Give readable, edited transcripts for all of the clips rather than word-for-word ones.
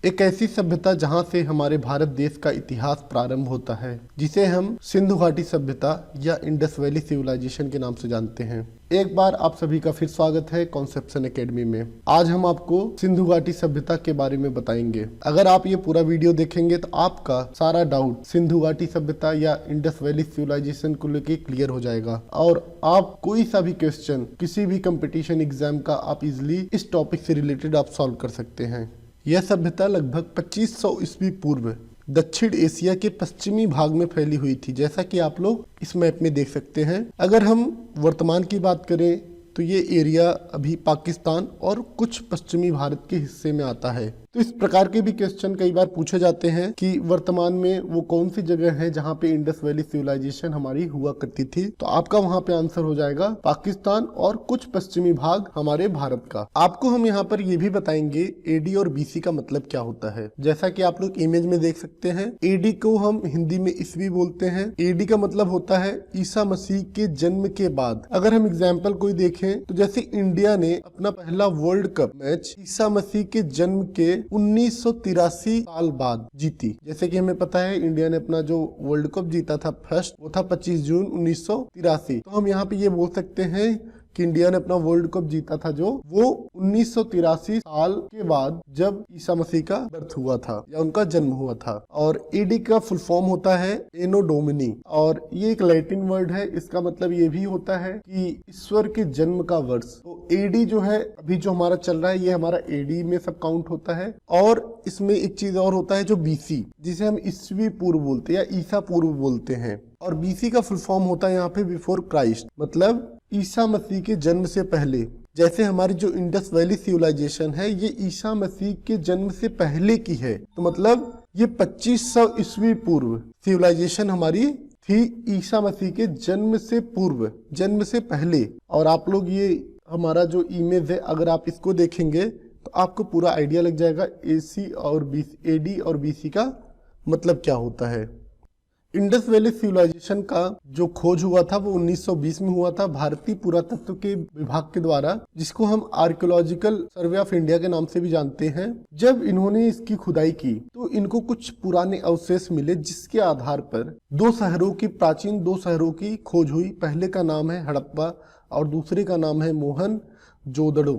एक ऐसी सभ्यता जहां से हमारे भारत देश का इतिहास प्रारंभ होता है, जिसे हम सिंधु घाटी सभ्यता या इंडस वैली सिविलाइजेशन के नाम से जानते हैं। एक बार आप सभी का फिर स्वागत है कॉन्सेप्शन एकेडमी में। आज हम आपको सिंधु घाटी सभ्यता के बारे में बताएंगे। अगर आप ये पूरा वीडियो देखेंगे तो आपका सारा डाउट सिंधु घाटी सभ्यता या इंडस वैली सिविलाइजेशन को लेकर क्लियर हो जाएगा और आप कोई सा भी क्वेश्चन किसी भी कंपटीशन एग्जाम का आप इजिली इस टॉपिक से रिलेटेड आप सॉल्व कर सकते हैं। यह सभ्यता लगभग 2500 ईस्वी पूर्व दक्षिण एशिया के पश्चिमी भाग में फैली हुई थी, जैसा कि आप लोग इस मैप में देख सकते हैं। अगर हम वर्तमान की बात करें तो ये एरिया अभी पाकिस्तान और कुछ पश्चिमी भारत के हिस्से में आता है। तो इस प्रकार के भी क्वेश्चन कई बार पूछे जाते हैं कि वर्तमान में वो कौन सी जगह है जहाँ पे इंडस वैली सिविलाइजेशन हमारी हुआ करती थी। तो आपका वहाँ पे आंसर हो जाएगा पाकिस्तान और कुछ पश्चिमी भाग हमारे भारत का। आपको हम यहाँ पर ये भी बताएंगे एडी और बीसी का मतलब क्या होता है। जैसा कि आप लोग इमेज में देख सकते हैं, एडी को हम हिंदी में ईस्वी बोलते हैं। एडी का मतलब होता है ईसा मसीह के जन्म के बाद। अगर हम एग्जाम्पल कोई देखें तो जैसे इंडिया ने अपना पहला world cup match Isa Masih के जन्म के 1983 साल बाद जीती। जैसे कि हमें पता है इंडिया ने अपना जो वर्ल्ड कप जीता था फर्स्ट, वो था 25 जून 1983। तो हम यहाँ पे ये बोल सकते हैं कि इंडिया ने अपना वर्ल्ड कप जीता था जो वो 1983 साल के बाद, जब ईसा मसीह का बर्थ हुआ था या उनका जन्म हुआ था। और एडी का फुल फॉर्म होता है एनो डोमिनी और ये एक लैटिन वर्ड है। इसका मतलब ये भी होता है कि ईश्वर के जन्म का वर्ष। तो एडी जो है अभी जो हमारा चल रहा है ये हमारा एडी में सब काउंट होता है। और इसमें एक चीज और होता है जो बीसी, जिसे हम ईस्वी पूर्व बोलते हैं या ईसा पूर्व बोलते हैं। और बीसी का फुल फॉर्म होता है यहाँ पे बिफोर क्राइस्ट, मतलब ईसा मसीह के जन्म से पहले। जैसे हमारी जो इंडस वैली सिविलाइजेशन है ये ईसा मसीह के जन्म से पहले की है। तो मतलब ये 2500 ईस्वी पूर्व सिविलाइजेशन हमारी थी, ईसा मसीह के जन्म से पूर्व, जन्म से पहले। और आप लोग ये हमारा जो इमेज है अगर आप इसको देखेंगे तो आपको पूरा आइडिया लग जाएगा एडी और बीसी का मतलब क्या होता है। इंडस वैली सिविलाइजेशन का जो खोज हुआ था वो 1920 में हुआ था भारतीय पुरातत्व के विभाग के द्वारा, जिसको हम आर्कियोलॉजिकल सर्वे ऑफ इंडिया के नाम से भी जानते हैं। जब इन्होंने इसकी खुदाई की तो इनको कुछ पुराने अवशेष मिले, जिसके आधार पर प्राचीन दो शहरों की खोज हुई। पहले का नाम है हड़प्पा और दूसरे का नाम है मोहनजोदड़ो।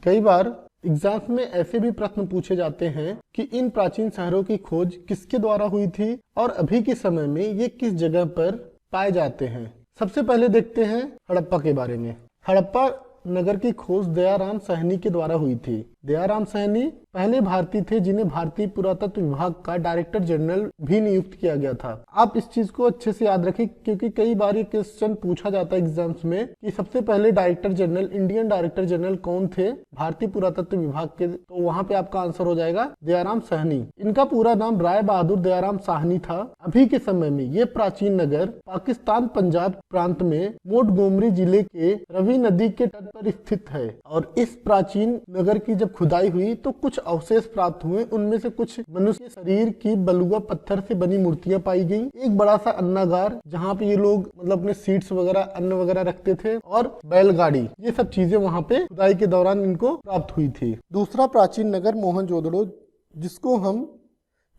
कई बार एग्जाम्स में ऐसे भी प्रश्न पूछे जाते हैं कि इन प्राचीन शहरों की खोज किसके द्वारा हुई थी और अभी के समय में ये किस जगह पर पाए जाते हैं। सबसे पहले देखते हैं हड़प्पा के बारे में। हड़प्पा नगर की खोज दयाराम साहनी के द्वारा हुई थी। दयाराम साहनी पहले भारतीय थे जिन्हें भारतीय पुरातत्व विभाग का डायरेक्टर जनरल भी नियुक्त किया गया था। आप इस चीज को अच्छे से याद रखें क्योंकि कई बार ये क्वेश्चन पूछा जाता है एग्जाम्स में कि सबसे पहले director general, Indian director general कौन थे भारतीय पुरातत्व विभाग के। तो वहां पे आपका आंसर हो जाएगा दयाराम साहनी। इनका पूरा नाम राय बहादुर दयाराम साहनी था। अभी के समय में ये प्राचीन नगर पाकिस्तान पंजाब प्रांत में मोंटगोमरी जिले के रवि नदी के तट पर स्थित है। और इस प्राचीन नगर की जब खुदाई हुई तो कुछ अवशेष प्राप्त हुए। उनमें से कुछ मनुष्य शरीर की बलुआ पत्थर से बनी मूर्तियां पाई गई। एक बड़ा सा अन्नागार जहाँ पे ये लोग मतलब अपने सीड्स वगैरह, अन्न वगैरह रखते थे, और बैलगाड़ी, ये सब चीजें वहाँ पे खुदाई के दौरान इनको प्राप्त हुई थी। दूसरा प्राचीन नगर मोहनजोदड़ो, जिसको हम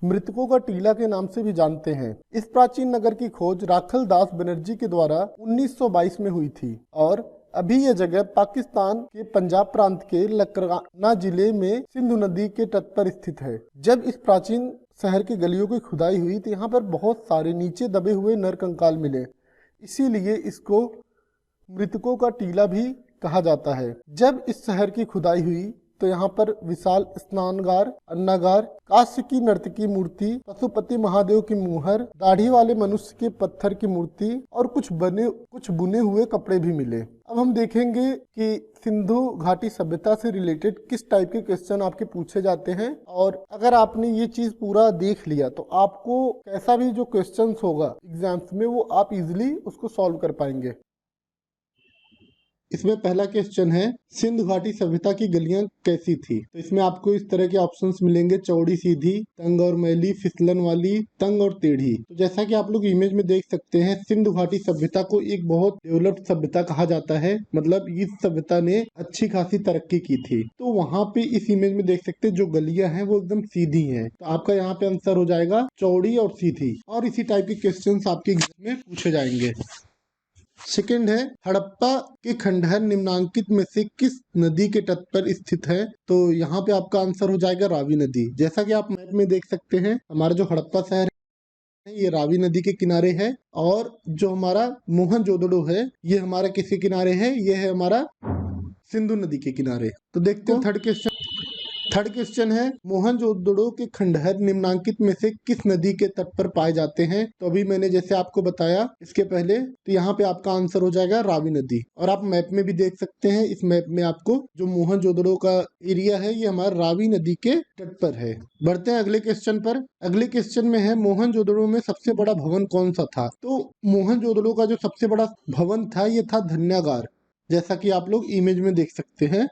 मृतकों का टीला के नाम से भी जानते हैं। इस प्राचीन नगर की खोज राखल दास बनर्जी के द्वारा 1922 में हुई थी और अभी यह जगह पाकिस्तान के पंजाब प्रांत के लकराना जिले में सिंधु नदी के तट पर स्थित है। जब इस प्राचीन शहर की गलियों की खुदाई हुई तो यहाँ पर बहुत सारे नीचे दबे हुए नरकंकाल मिले, इसीलिए इसको मृतकों का टीला भी कहा जाता है। जब इस शहर की खुदाई हुई तो यहाँ पर विशाल स्नानगार, अन्नागार, कांस्य की नर्तकी मूर्ति, पशुपति महादेव की मुहर, दाढ़ी वाले मनुष्य के पत्थर की मूर्ति और कुछ बुने हुए कपड़े भी मिले। अब हम देखेंगे कि सिंधु घाटी सभ्यता से रिलेटेड किस टाइप के क्वेश्चन आपके पूछे जाते हैं। और अगर आपने ये चीज पूरा देख लिया तो आपको कैसा भी जो क्वेश्चन होगा एग्जाम्स में वो आप इजिली उसको सॉल्व कर पाएंगे। इसमें पहला क्वेश्चन है, सिंधु घाटी सभ्यता की गलियां कैसी थी? तो इसमें आपको इस तरह के ऑप्शंस मिलेंगे, चौड़ी सीधी, तंग और मैली, फिसलन वाली, तंग और टेढ़ी। तो जैसा कि आप लोग इमेज में देख सकते हैं, सिंधु घाटी सभ्यता को एक बहुत डेवलप्ड सभ्यता कहा जाता है, मतलब इस सभ्यता ने अच्छी खासी तरक्की की थी। तो वहाँ पे इस इमेज में देख सकते हैं जो गलियां हैं वो एकदम सीधी हैं। तो आपका यहाँ पे आंसर हो जाएगा चौड़ी और सीधी। और इसी टाइप के क्वेश्चंस आपके एग्जाम में पूछे जाएंगे। सेकंड है, हड़प्पा के खंडहर निम्नांकित में से किस नदी के तट पर स्थित है? तो यहाँ पे आपका आंसर हो जाएगा रावी नदी। जैसा कि आप मैप में देख सकते हैं, हमारा जो हड़प्पा शहर है ये रावी नदी के किनारे है, और जो हमारा मोहनजोदड़ो है ये हमारा किसके किनारे है? ये है हमारा सिंधु नदी के किनारे। तो देखते हैं थर्ड क्वेश्चन है, मोहनजोदड़ो के खंडहर निम्नांकित में से किस नदी के तट पर पाए जाते हैं? तो अभी मैंने जैसे आपको बताया इसके पहले, तो यहाँ पे आपका आंसर हो जाएगा रावी नदी। और आप मैप में भी देख सकते हैं, इस मैप में आपको जो मोहनजोदड़ो का एरिया है ये हमारा रावी नदी के तट पर है। बढ़ते हैं अगले क्वेश्चन पर। अगले क्वेश्चन में है, मोहनजोदड़ो में सबसे बड़ा भवन कौन सा था? तो मोहनजोदड़ो का जो सबसे बड़ा भवन था ये था धन्यागार। जैसा कि आप लोग इमेज में देख सकते हैं,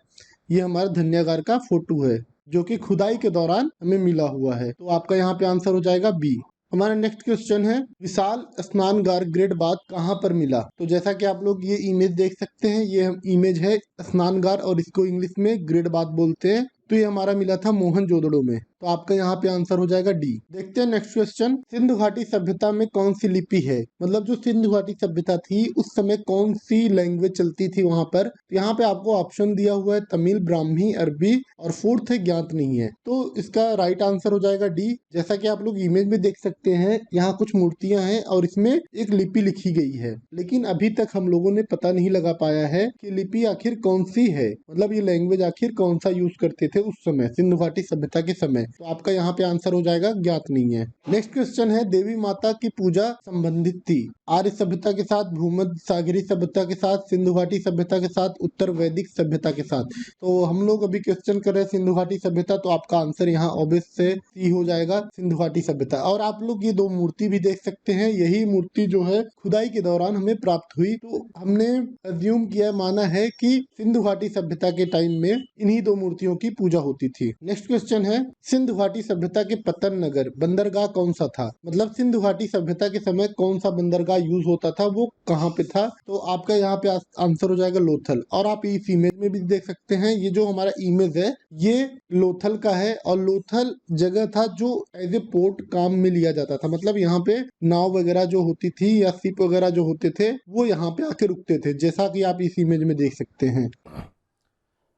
ये हमारा धन्यागार का फोटो है जो कि खुदाई के दौरान हमें मिला हुआ है। तो आपका यहाँ पे आंसर हो जाएगा बी। हमारा नेक्स्ट क्वेश्चन है, विशाल स्नानगार ग्रेट बाथ कहाँ पर मिला? तो जैसा कि आप लोग ये इमेज देख सकते हैं, ये इमेज है स्नानगार और इसको इंग्लिश में ग्रेट बाथ बोलते हैं। तो ये हमारा मिला था मोहनजोदड़ो में। तो आपका यहाँ पे आंसर हो जाएगा डी। देखते हैं नेक्स्ट क्वेश्चन, सिंधु घाटी सभ्यता में कौन सी लिपि है? मतलब जो सिंधु घाटी सभ्यता थी उस समय कौन सी लैंग्वेज चलती थी वहां पर? तो यहाँ पे आपको ऑप्शन दिया हुआ है तमिल, ब्राह्मी, अरबी और फोर्थ है ज्ञात नहीं है। तो इसका राइट आंसर हो जाएगा डी। जैसा कि आप लोग इमेज में देख सकते हैं, यहाँ कुछ मूर्तियां हैं और इसमें एक लिपि लिखी गई है, लेकिन अभी तक हम लोगों ने पता नहीं लगा पाया है कि लिपि आखिर कौन सी है, मतलब ये लैंग्वेज आखिर कौन सा यूज करते थे उस समय, सिंधु घाटी सभ्यता के समय। तो आपका यहाँ पे आंसर हो जाएगा ज्ञात नहीं है। नेक्स्ट क्वेश्चन है, देवी माता की पूजा संबंधित थी आर्य सभ्यता के साथ, भूमध्य सागरी सभ्यता के साथ, सिंधु घाटी सभ्यता के साथ, उत्तर वैदिक सभ्यता के साथ। तो हम लोग अभी क्वेश्चन कर रहे हैं सिंधु घाटी सभ्यता, तो आपका आंसर यहाँ ऑब्वियस से सी हो जाएगा, सिंधु घाटी सभ्यता। और आप लोग ये दो मूर्ति भी देख सकते हैं, यही मूर्ति जो है खुदाई के दौरान हमें प्राप्त हुई। तो हमने अज्यूम किया, माना है कि सिंधु घाटी सभ्यता के टाइम में इन्हीं दो मूर्तियों की पूजा होती थी। नेक्स्ट क्वेश्चन है, सिंधु घाटी सभ्यता के पतन नगर बंदरगाह कौन सा था? मतलब सिंधु घाटी सभ्यता के समय कौन सा बंदरगाह यूज होता था, वो कहाँ पे था? तो आपका यहाँ पे आंसर हो जाएगा लोथल। और आप इस इमेज में भी देख सकते हैं, ये जो हमारा इमेज है ये लोथल का है, और लोथल जगह था जो एज ए पोर्ट काम में लिया जाता था। मतलब यहाँ पे नाव वगैरह जो होती थी या शिप वगैरह जो होते थे वो यहाँ पे आके रुकते थे, जैसा कि आप इस इमेज में देख सकते हैं।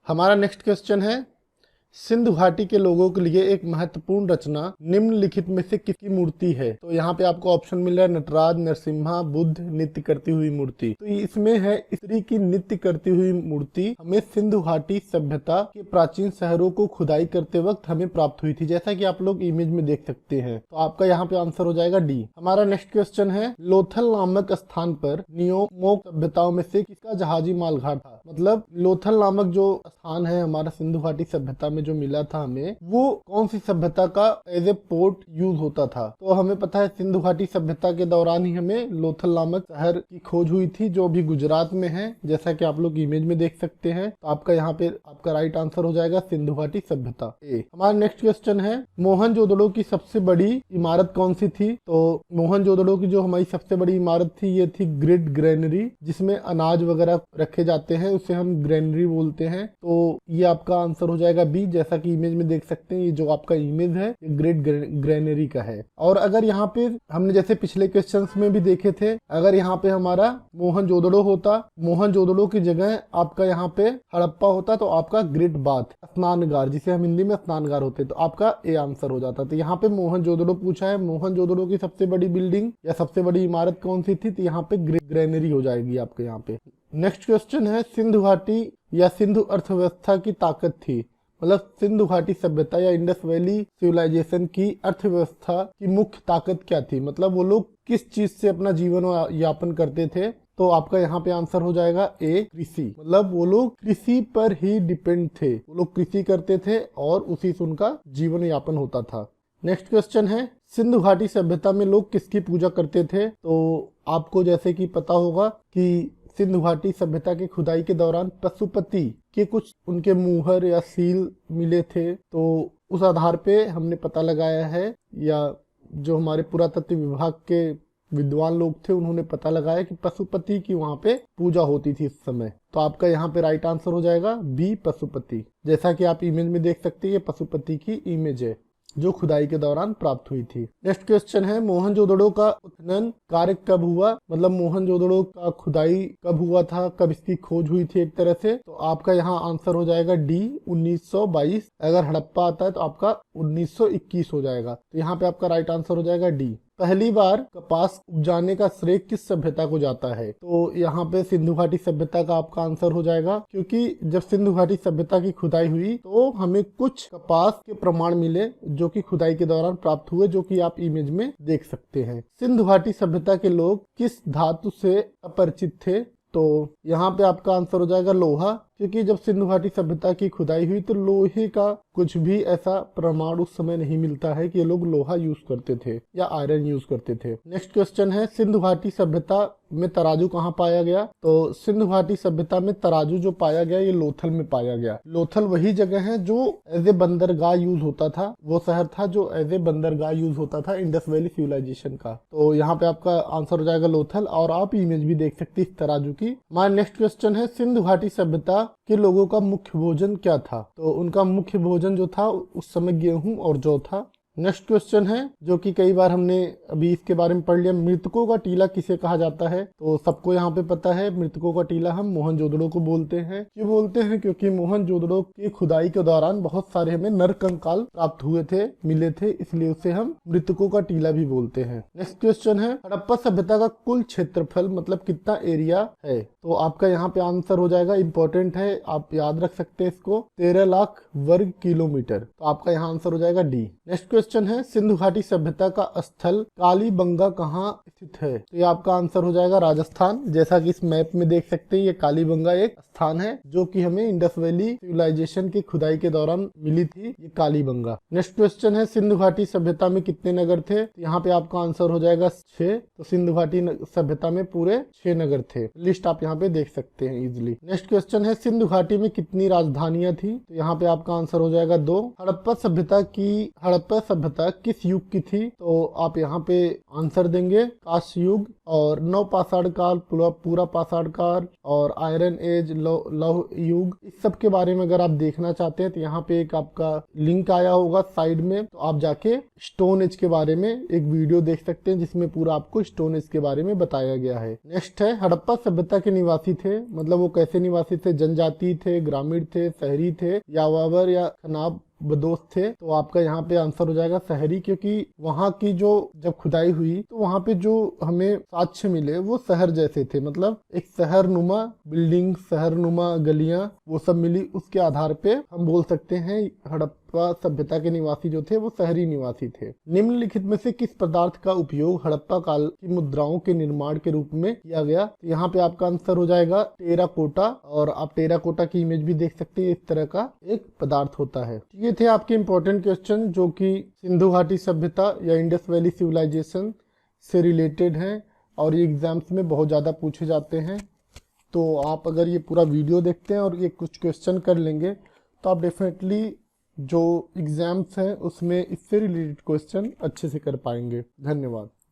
हमारा नेक्स्ट क्वेश्चन है, सिंधु घाटी के लोगों के लिए एक महत्वपूर्ण रचना निम्नलिखित में से किसकी मूर्ति है? तो यहाँ पे आपको ऑप्शन मिल रहा है नटराज, नरसिम्हा, बुद्ध, नृत्य करती हुई मूर्ति। तो इसमें है स्त्री की नृत्य करती हुई मूर्ति, हमें सिंधु घाटी सभ्यता के प्राचीन शहरों को खुदाई करते वक्त हमें प्राप्त हुई थी, जैसा कि आप लोग इमेज में देख सकते हैं। तो आपका यहाँ पे आंसर हो जाएगा डी। हमारा नेक्स्ट क्वेश्चन है, लोथल नामक स्थान पर नियोमोक सभ्यताओं में से किसका जहाजी मालघाट था? मतलब लोथल नामक जो स्थान है हमारा सिंधु घाटी सभ्यता में जो मिला था हमें, वो कौन सी सभ्यता का एज ए पोर्ट यूज होता था? तो हमें पता है सिंधु घाटी सभ्यता के दौरान ही हमें लोथल नामक शहर की खोज हुई थी, जो अभी गुजरात में है, जैसा कि आप लोग इमेज में देख सकते हैं। तो आपका यहाँ पे आपका राइट आंसर हो जाएगा सिंधु घाटी सभ्यता ए। हमारा नेक्स्ट क्वेश्चन है, मोहनजोदड़ो की सबसे बड़ी इमारत कौन सी थी? तो मोहनजोदड़ो की जो हमारी सबसे बड़ी इमारत थी ये थी ग्रेट ग्रेनरी, जिसमें अनाज वगैरह रखे जाते हैं, उसे हम ग्रेनरी बोलते हैं। तो ये आपका आंसर हो जाएगा बी। जैसा कि इमेज में देख सकते हैं, ये जो आपका इमेज है ये ग्रेट ग्रेनरी का है। और अगर यहाँ पे हमने जैसे पिछले क्वेश्चंस में भी देखे थे, अगर यहाँ पे हमारा मोहनजोदड़ो होता, मोहनजोदड़ो की जगह आपका यहाँ पे हड़प्पा होता, तो आपका ग्रेट बाथ स्नानगार, जिसे हम हिंदी में स्नानगार होते, तो आपका ए आंसर हो जाता। तो यहाँ पे मोहनजोदड़ो पूछा है, मोहनजोदड़ो की सबसे बड़ी बिल्डिंग या सबसे बड़ी इमारत कौन सी थी? तो यहाँ पे ग्रेट ग्रेनरी हो जाएगी आपके यहाँ पे। नेक्स्ट क्वेश्चन है, सिंधु घाटी या सिंधु अर्थव्यवस्था की ताकत थी? मतलब सिंधु घाटी सभ्यता या इंडस वैली सिविलाइजेशन की अर्थव्यवस्था की मुख्य ताकत क्या थी? मतलब वो लोग किस चीज से अपना जीवन यापन करते थे? तो आपका यहाँ पे आंसर हो जाएगा ए, कृषि। मतलब वो लोग कृषि पर ही डिपेंड थे, वो लोग कृषि करते थे और उसी से उनका जीवन यापन होता था। नेक्स्ट क्वेश्चन है, सिंधु घाटी सभ्यता में लोग किसकी पूजा करते थे? तो आपको जैसे कि पता होगा कि सिंधु घाटी सभ्यता की खुदाई के दौरान पशुपति के कुछ उनके मुहर या सील मिले थे। तो उस आधार पे हमने पता लगाया है, या जो हमारे पुरातत्व विभाग के विद्वान लोग थे उन्होंने पता लगाया कि पशुपति की वहां पे पूजा होती थी इस समय। तो आपका यहाँ पे राइट आंसर हो जाएगा बी, पशुपति। जैसा कि आप इमेज में देख सकते हैं, ये पशुपति की इमेज है जो खुदाई के दौरान प्राप्त हुई थी। नेक्स्ट क्वेश्चन है, मोहनजोदड़ो का उत्खनन कार्य कब हुआ? मतलब मोहनजोदड़ो का खुदाई कब हुआ था, कब इसकी खोज हुई थी एक तरह से? तो आपका यहाँ आंसर हो जाएगा डी, 1922। अगर हड़प्पा आता है तो आपका 1921 हो जाएगा। तो यहाँ पे आपका राइट आंसर हो जाएगा डी। पहली बार कपास उपजाने का श्रेय किस सभ्यता को जाता है? तो यहाँ पे सिंधु घाटी सभ्यता का आपका आंसर हो जाएगा, क्योंकि जब सिंधु घाटी सभ्यता की खुदाई हुई तो हमें कुछ कपास के प्रमाण मिले जो कि खुदाई के दौरान प्राप्त हुए, जो कि आप इमेज में देख सकते हैं। सिंधु घाटी सभ्यता के लोग किस धातु से अपरिचित थे? तो यहाँ पे आपका आंसर हो जाएगा लोहा, क्योंकि जब सिंधु घाटी सभ्यता की खुदाई हुई तो लोहे का कुछ भी ऐसा प्रमाण उस समय नहीं मिलता है कि ये लोग लोहा यूज करते थे या आयरन यूज करते थे। नेक्स्ट क्वेश्चन है, सिंधु घाटी सभ्यता में तराजू कहाँ पाया गया? तो सिंधु घाटी सभ्यता में तराजू जो पाया गया ये लोथल में पाया गया। लोथल वही जगह है जो एज ए बंदरगाह यूज होता था, वो शहर था जो एज ए बंदरगाह यूज होता था इंडस वैली सिविलाइजेशन का। तो यहाँ पे आपका आंसर हो जाएगा लोथल, और आप इमेज भी देख सकते हैं इस तराजू की। हमारा नेक्स्ट क्वेश्चन है, सिंधु घाटी सभ्यता के लोगों का मुख्य भोजन क्या था? तो उनका मुख्य भोजन जो था उस समय गेहूं और जौ था। नेक्स्ट क्वेश्चन है, जो कि कई बार हमने अभी इसके बारे में पढ़ लिया, मृतकों का टीला किसे कहा जाता है? तो सबको यहाँ पे पता है, मृतकों का टीला हम मोहनजोदड़ो को बोलते हैं। क्यों बोलते हैं? क्योंकि मोहनजोदड़ो की खुदाई के दौरान बहुत सारे हमें नर कंकाल प्राप्त हुए थे, मिले थे, इसलिए उसे हम मृतकों का टीला भी बोलते हैं। नेक्स्ट क्वेश्चन है, हड़प्पा सभ्यता का कुल क्षेत्रफल मतलब कितना एरिया है? तो आपका यहाँ पे आंसर हो जाएगा, इंपॉर्टेंट है, आप याद रख सकते हैं इसको, 13 लाख वर्ग किलोमीटर। तो आपका यहाँ आंसर हो जाएगा डी। नेक्स्ट क्वेश्चन है, सिंधु घाटी सभ्यता का स्थल कालीबंगा कहाँ स्थित है? तो ये आपका आंसर हो जाएगा राजस्थान। जैसा कि इस मैप में देख सकते हैं, ये कालीबंगा एक स्थान है जो कि हमें इंडस वैली सिविलाइजेशन की खुदाई के दौरान मिली थी, ये कालीबंगा। नेक्स्ट क्वेश्चन है, सिंधु घाटी सभ्यता में कितने नगर थे? तो यहाँ पे आपका आंसर हो जाएगा 6। तो सिंधु घाटी सभ्यता में पूरे 6 नगर थे। लिस्ट आप यहाँ पे देख सकते हैं इजिली। नेक्स्ट क्वेश्चन है, सिंधु घाटी में कितनी राजधानियां थी? तो यहाँ पे आपका आंसर हो जाएगा 2। हड़प्पा सभ्यता किस युग की थी? तो आप यहाँ पे आंसर देंगे कांस्य युग, और नवपाषाण काल, पूरा पाषाण काल, और आयरन एज, लौह युग। इस सब के बारे में अगर आप देखना चाहते हैं तो यहाँ पे एक आपका लिंक आया होगा साइड में, तो आप जाके स्टोन एज के बारे में एक वीडियो देख सकते हैं जिसमें पूरा आपको स्टोन एज के बारे में बताया गया है। नेक्स्ट है, हड़प्पा सभ्यता के निवासी थे, मतलब वो कैसे निवासी थे? जनजाति थे, ग्रामीण थे, शहरी थे, यावावर या खनाब बदोश थे? तो आपका यहाँ पे आंसर हो जाएगा शहरी, क्योंकि वहाँ की जो जब खुदाई हुई तो वहाँ पे जो हमें साक्ष्य मिले वो शहर जैसे थे, मतलब एक शहर नुमा बिल्डिंग, शहर नुमा गलियां, वो सब मिली। उसके आधार पे हम बोल सकते हैं हड़प्पा सभ्यता के निवासी जो थे वो शहरी निवासी थे। निम्नलिखित में से किस पदार्थ का उपयोग हड़प्पा काल की मुद्राओं के निर्माण के रूप में किया गया? तो यहाँ पे आपका आंसर हो जाएगा टेराकोटा, और आप टेराकोटा की इमेज भी देख सकते हैं, इस तरह का एक पदार्थ होता है। ये थे आपके इंपॉर्टेंट क्वेश्चन जो कि सिंधु घाटी सभ्यता या इंडस वैली सिविलाइजेशन से रिलेटेड हैं, और ये एग्जाम्स में बहुत ज़्यादा पूछे जाते हैं। तो आप अगर ये पूरा वीडियो देखते हैं और ये कुछ क्वेश्चन कर लेंगे तो आप डेफिनेटली जो एग्जाम्स हैं उसमें इससे रिलेटेड क्वेश्चन अच्छे से कर पाएंगे। धन्यवाद।